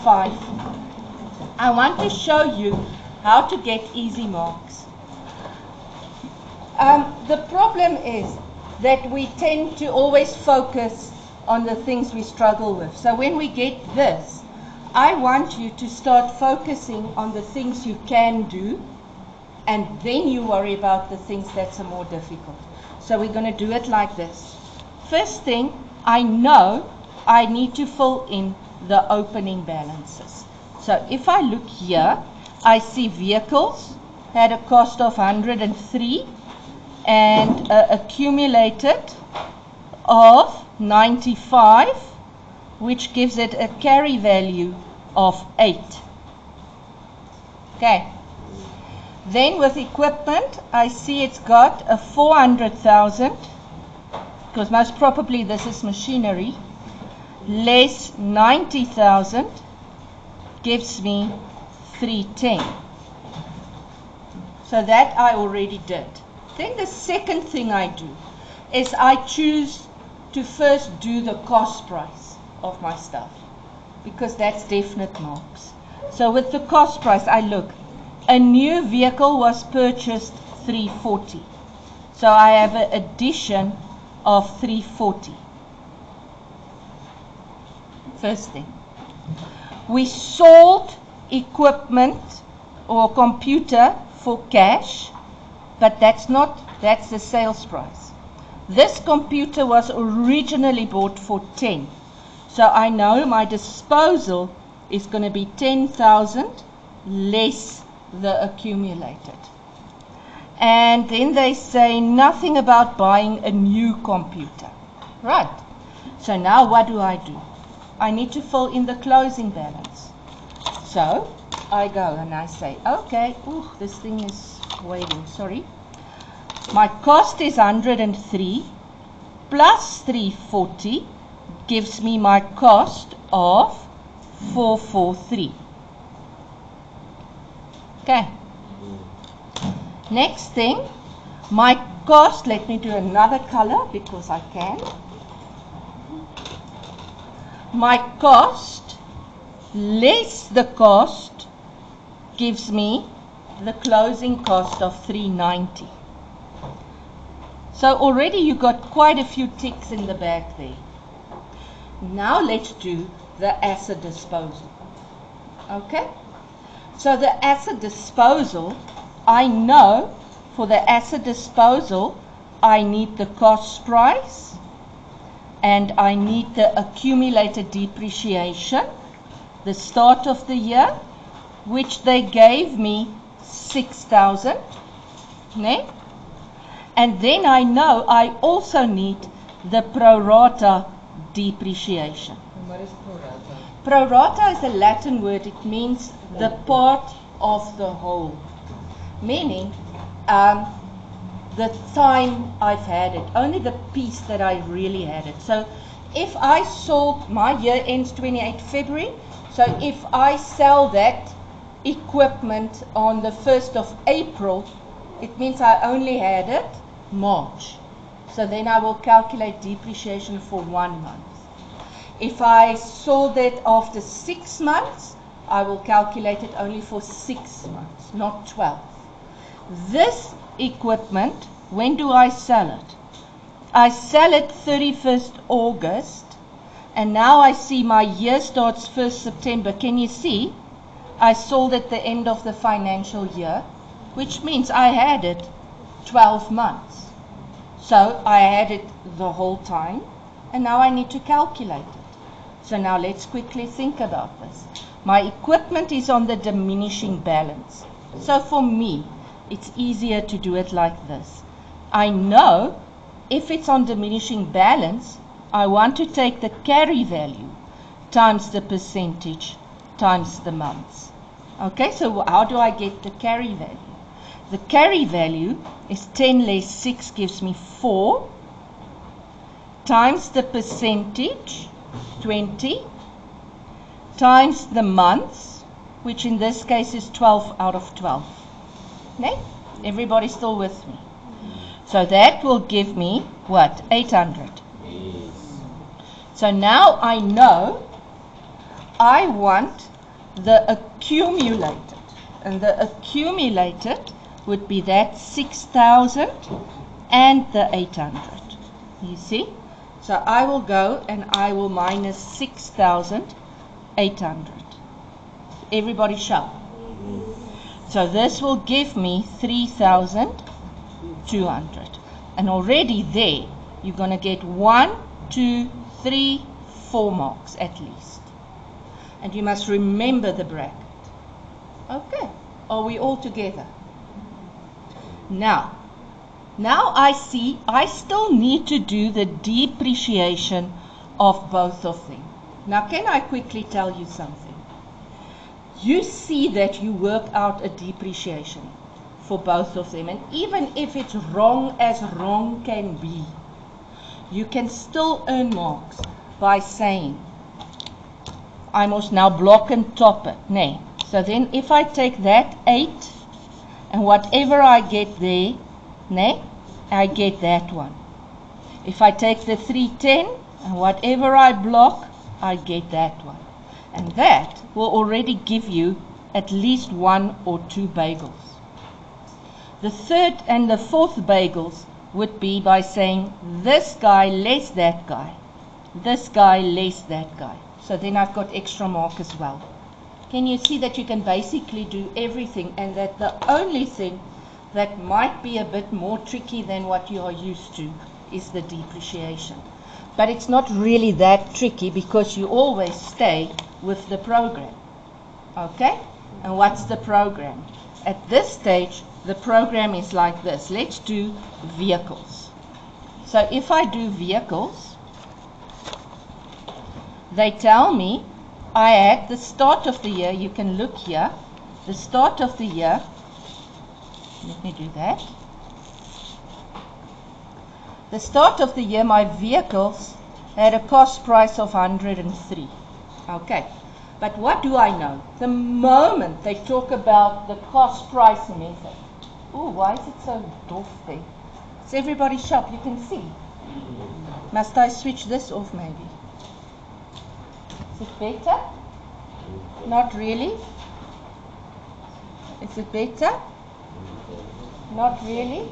5. I want to show you how to get easy marks. The problem is that we tend to always focus on the things we struggle with. So when we get this, I want you to start focusing on the things you can do, and then you worry about the things that are more difficult. So we're going to do it like this. First thing, I know I need to fill in the opening balances. So if I look here, I see vehicles had a cost of 103 and accumulated of 95, which gives it a carry value of 8. Okay. Then with equipment, I see it's got a 400,000, because most probably this is machinery, less 90,000 gives me 310. So that I already did. Then the second thing I do is I choose to first do the cost price of my stuff, because that's definite marks. So with the cost price, I look, a new vehicle was purchased 340. So I have an addition of 340. First thing. We sold equipment or computer for cash, but that's the sales price. This computer was originally bought for 10. So I know my disposal is going to be 10,000 less the accumulated. And then they say nothing about buying a new computer. Right. So now what do? I need to fill in the closing balance. So I go and I say, okay, this thing is waiting, sorry. My cost is 103 plus 340 gives me my cost of 443. Okay. Next thing, my cost, let me do another color because I can. My cost less the cost gives me the closing cost of 390. So already you got quite a few ticks in the back there. Now let's do the asset disposal. Okay? So the asset disposal, I know for the asset disposal, I need the cost price and I need the accumulated depreciation, the start of the year, which they gave me 6,000. Ne? And then I know I also need the pro rata depreciation. And what is pro rata? Pro rata is a Latin word. It means the part of the whole. Meaning, the time I've had it, only the piece that I really had it. So if I sold, my year ends 28 February, so if I sell that equipment on the 1st of April, it means I only had it March. So then I will calculate depreciation for 1 month. If I sold it after 6 months, I will calculate it only for 6 months, not 12. This equipment, when do I sell it? I sell it 31st August, and now I see my year starts 1st September. Can you see? I sold at the end of the financial year, which means I had it 12 months. So I had it the whole time, and now I need to calculate it. So now let's quickly think about this. My equipment is on the diminishing balance. So for me, it's easier to do it like this. I know if it's on diminishing balance, I want to take the carry value times the percentage times the months. Okay, so how do I get the carry value? The carry value is 10 less 6 gives me 4 times the percentage, 20, times the months, which in this case is 12 out of 12. Okay? Everybody still with me? So that will give me what? 800. So now I know I want the accumulated. And the accumulated would be that 6,000 and the 800. You see? So I will go and I will minus 6,800. Everybody shout. So this will give me 3,200. And already there, you're going to get 1, 2, 3, 4 marks at least. And you must remember the bracket. Okay. Are we all together? Now I see I still need to do the depreciation of both of them. Now can I quickly tell you something? You see that you work out a depreciation for both of them, and even if it's wrong as wrong can be, you can still earn marks by saying I must now block and top it. Nee. So then if I take that 8 and whatever I get there, nee, I get that one. If I take the 310 and whatever I block, I get that one. And that will already give you at least 1 or 2 bagels. The third and the fourth bagels would be by saying this guy less that guy, this guy less that guy. So then I've got extra mark as well. Can you see that you can basically do everything, and that the only thing that might be a bit more tricky than what you are used to is the depreciation. But it's not really that tricky because you always stay with the program. Okay? And what's the program? At this stage, the program is like this. Let's do vehicles. So if I do vehicles, they tell me I at the start of the year, you can look here, the start of the year, let me do that. The start of the year, my vehicles had a cost price of 103. Okay, but what do I know? The moment they talk about the cost price method, oh, why is it so doof there? Is everybody sharp? You can see. Must I switch this off maybe? Is it better? Not really. Is it better? Not really.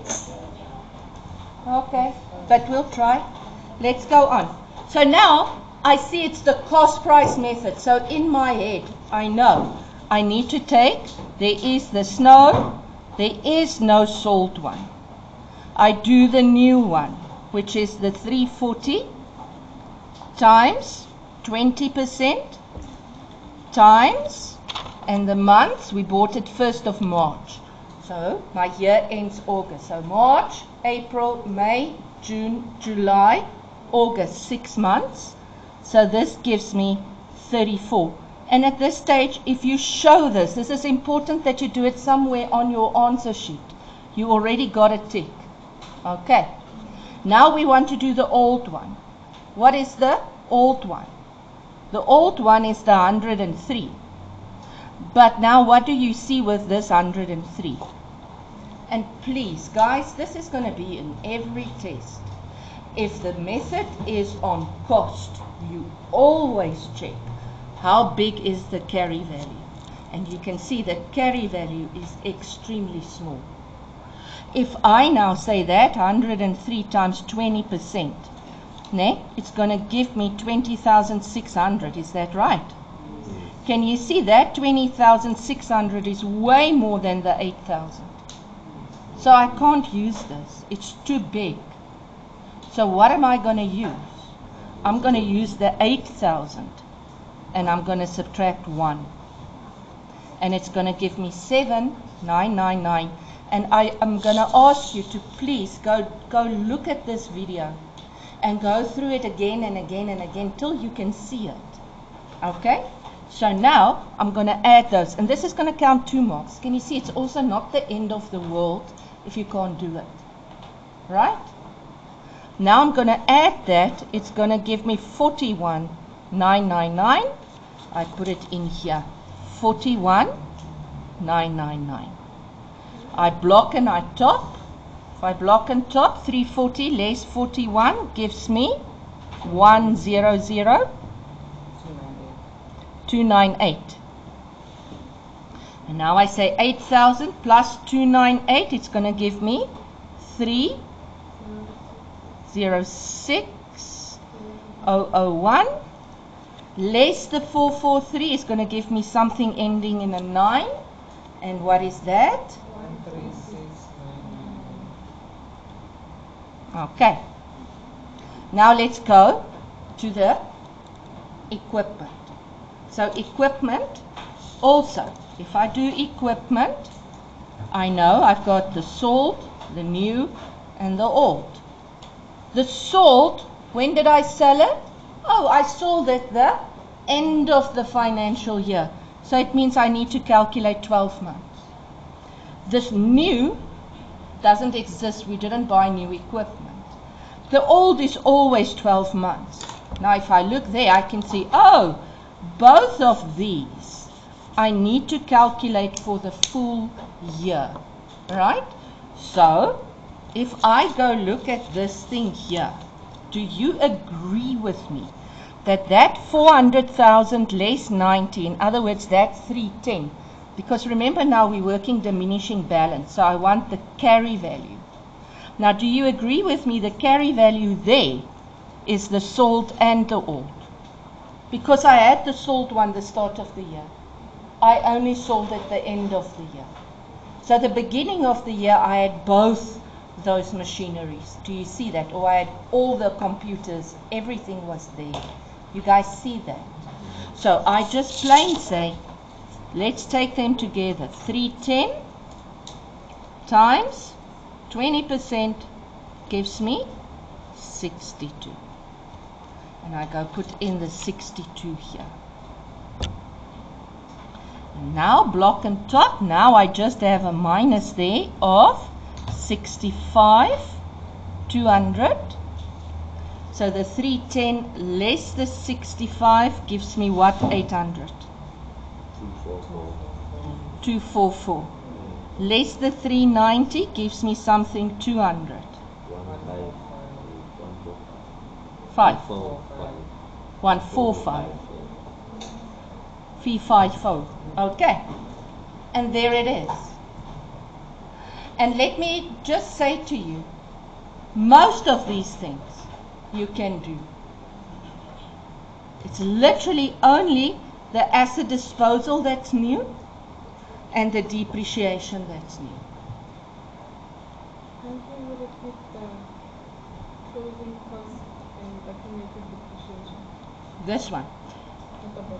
Okay, but we'll try. Let's go on. So now I see it's the cost price method. So in my head, I know I need to take, there is the snow, there is no salt one. I do the new one, which is the 340 times 20% times, and the months, we bought it 1st of March. So my year ends August. So March, April, May, June, July, August, 6 months. So this gives me 34. And at this stage, if you show this is important that you do it somewhere on your answer sheet. You already got a tick. Okay. Now we want to do the old one. What is the old one? The old one is the 103. But now what do you see with this 103? And please, guys, this is going to be in every test. If the method is on cost, you always check how big is the carry value. And you can see that carry value is extremely small. If I now say that 103 times 20%, it's going to give me 20,600. Is that right? Can you see that 20,600 is way more than the 8,000? So I can't use this. It's too big. So what am I going to use? I'm going to use the 8,000 and I'm going to subtract 1. And it's going to give me 7,999. And I am going to ask you to please go look at this video and go through it again and again and again till you can see it. Okay? So now I'm going to add those. And this is going to count 2 marks. Can you see? It's also not the end of the world if you can't do it. Right? Now I'm going to add that. It's going to give me 41,999. I put it in here. 41,999. I block and I top. If I block and top, 340 less 41 gives me 100,298. And now I say 8,000 plus 298, it's going to give me 306,001 less the 443 is going to give me something ending in a 9. And what is that? 136,999. Okay. Now let's go to the equipment. So equipment also, if I do equipment, I know I've got the salt, the new and the old. The salt, when did I sell it? Oh, I sold it the end of the financial year. So it means I need to calculate 12 months. This new doesn't exist. We didn't buy new equipment. The old is always 12 months. Now if I look there, I can see, oh, both of these I need to calculate for the full year, right? So if I go look at this thing here, do you agree with me that that 400,000 less 90, in other words, that 310, because remember now we're working diminishing balance, so I want the carry value. Now do you agree with me the carry value there is the salt and the old? Because I had the salt one the start of the year. I only sold at the end of the year. So the beginning of the year I had both those machineries. Do you see that? Or I had all the computers, everything was there. You guys see that? So I just plain say, let's take them together. 310 times 20% gives me 62. And I go put in the 62 here. And now block and top, now I just have a minus there of 65, 200. So the 310 less the 65 gives me what? 800. 244. Less the 390 gives me something 200. 145. 354. Okay. And there it is. And let me just say to you, most of these things you can do. It's literally only the asset disposal that's new and the depreciation that's new. How do you repeat the closing cost and accumulated depreciation? This one. At the bottom.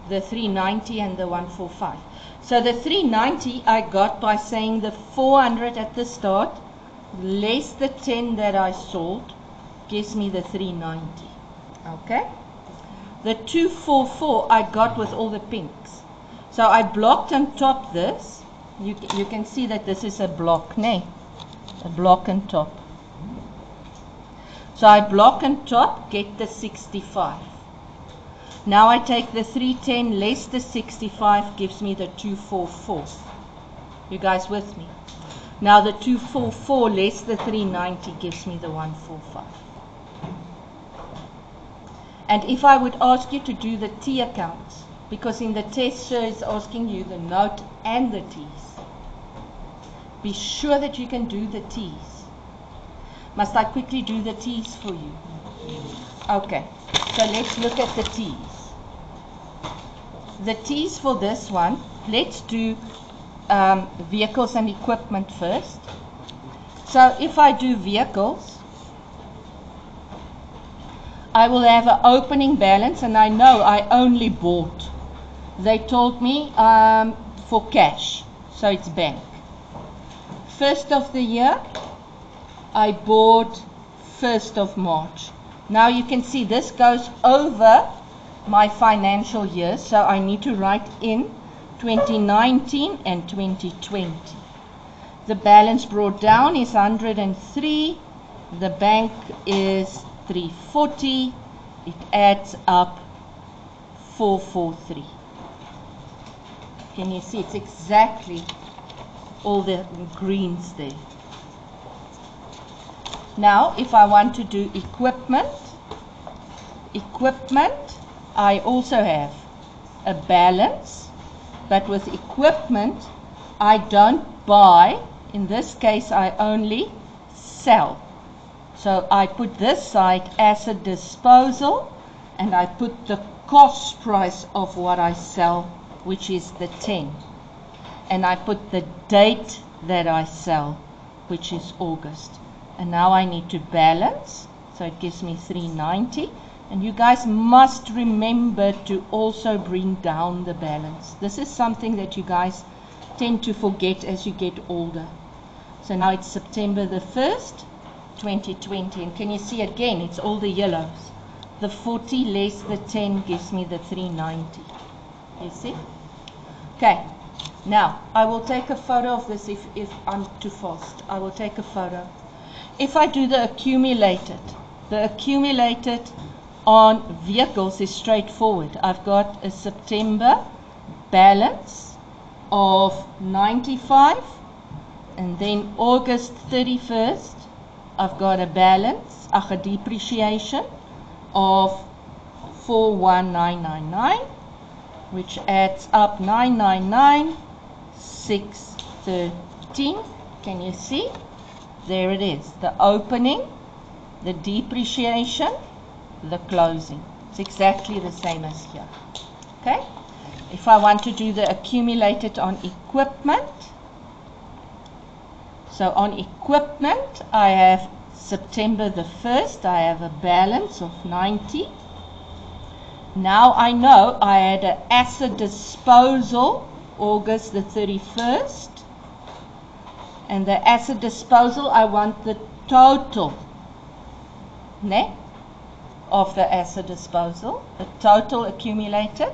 The 390 and the 145. So the 390 I got by saying the 400 at the start less the 10 that I sold gives me the 390. Okay? The 244 I got with all the pinks. So I blocked on top this. You can see that this is a block, nay? A block on top. So I block on top, get the 65. Now I take the 310 less the 65 gives me the 244. You guys with me? Now the 244 less the 390 gives me the 145. And if I would ask you to do the T accounts, because in the test sure is asking you the note and the T's, be sure that you can do the T's. Must I quickly do the T's for you? Okay, so let's look at the T's. The T's for this one, let's do vehicles and equipment first. So if I do vehicles, I will have an opening balance, and I know I only bought. They told me for cash, so it's bank. First of the year, I bought 1st of March. Now you can see this goes over my financial year, so I need to write in 2019 and 2020. The balance brought down is 103. The bank is 340. It adds up 443. Can you see? It's exactly all the greens there. Now, if I want to do equipment, I also have a balance But with equipment, I don't buy. In this case, I only sell. So I put this side asset disposal, and I put the cost price of what I sell, which is the 10. And I put the date that I sell, which is August. And now I need to balance, so it gives me 390. And you guys must remember to also bring down the balance. This is something that you guys tend to forget as you get older. So now it's September the 1st, 2020. And can you see again, it's all the yellows. The 40 less the 10 gives me the 390. You see? Okay. Now, I will take a photo of this if I'm too fast. I will take a photo. If I do the accumulated on vehicles is straightforward. I've got a September balance of 95, and then August 31st, I've got a balance, a depreciation of 41999, which adds up 999,613. Can you see? There it is. The opening, the depreciation, the closing. It's exactly the same as here. Okay? If I want to do the accumulated on equipment, so on equipment, I have September the 1st, I have a balance of 90. Now I know I had an asset disposal August the 31st. And the asset disposal, I want the total of the asset disposal, the total accumulated.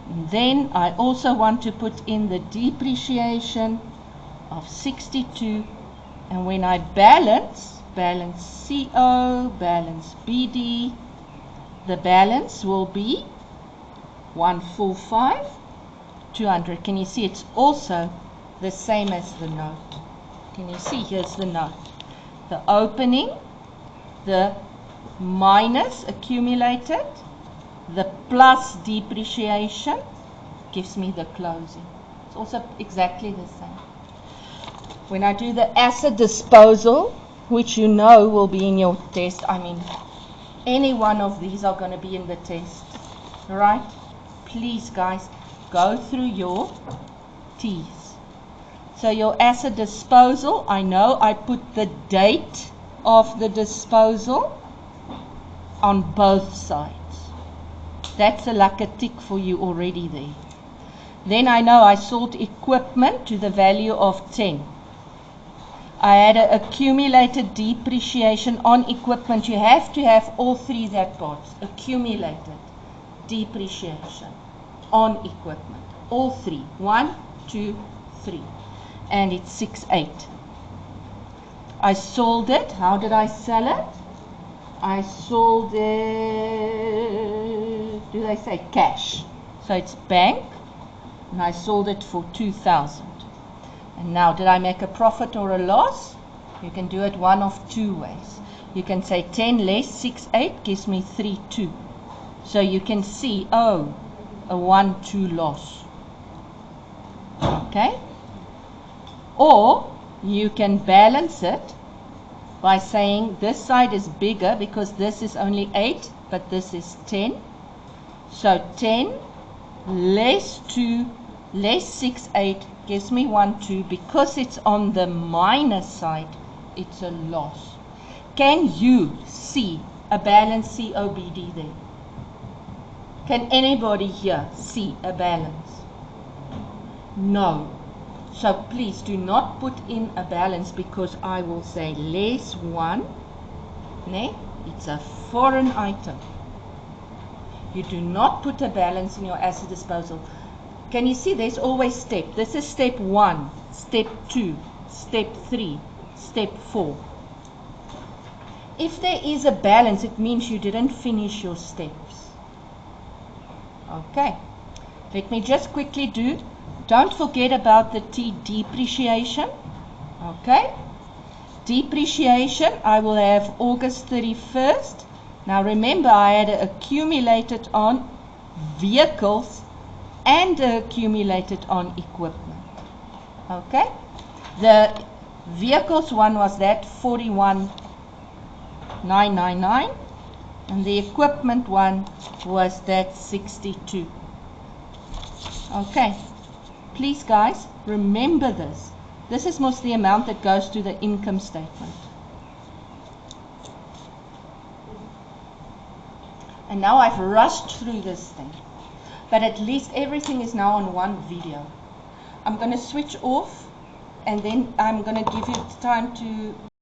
And then I also want to put in the depreciation of 62. And when I balance CO, balance BD, the balance will be 145,200. Can you see it's also the same as the note? Can you see? Here's the note. The opening, the minus accumulated, the plus depreciation gives me the closing. It's also exactly the same. When I do the asset disposal, which you know will be in your test, I mean, any one of these are going to be in the test, right? Please, guys, go through your T's. So your asset disposal, I know I put the date of the disposal on both sides. That's like a tick for you already there. Then I know I sold equipment to the value of 10. I had an accumulated depreciation on equipment. You have to have all three that parts. Accumulated depreciation on equipment. All three. 1, 2, 3. And it's 68. I sold it. How did I sell it? I sold it, do they say cash? So it's bank, and I sold it for 2,000. And now, did I make a profit or a loss? You can do it one of two ways. You can say 10 less 68 gives me 3,2. So you can see, oh, a 1,2 loss. Okay? Or you can balance it by saying this side is bigger because this is only 8, but this is 10. So 10 less 2 less 68 gives me 1,2. Because it's on the minus side, it's a loss. Can you see a balance COBD there? Can anybody here see a balance? No. So please do not put in a balance, because I will say less 1. It's a foreign item. You do not put a balance in your asset disposal. Can you see there's always step? This is step 1, step 2, step 3, step 4. If there is a balance, it means you didn't finish your steps. Okay. Let me just quickly do. Don't forget about the T, depreciation. Okay. Depreciation, I will have August 31st. Now remember, I had accumulated on vehicles and accumulated on equipment. Okay, the vehicles one was that 41,999, and the equipment one was that 62. Okay, please guys, remember this. This is most the amount that goes to the income statement. And now I've rushed through this thing, but at least everything is now on one video. I'm going to switch off, and then I'm going to give you time to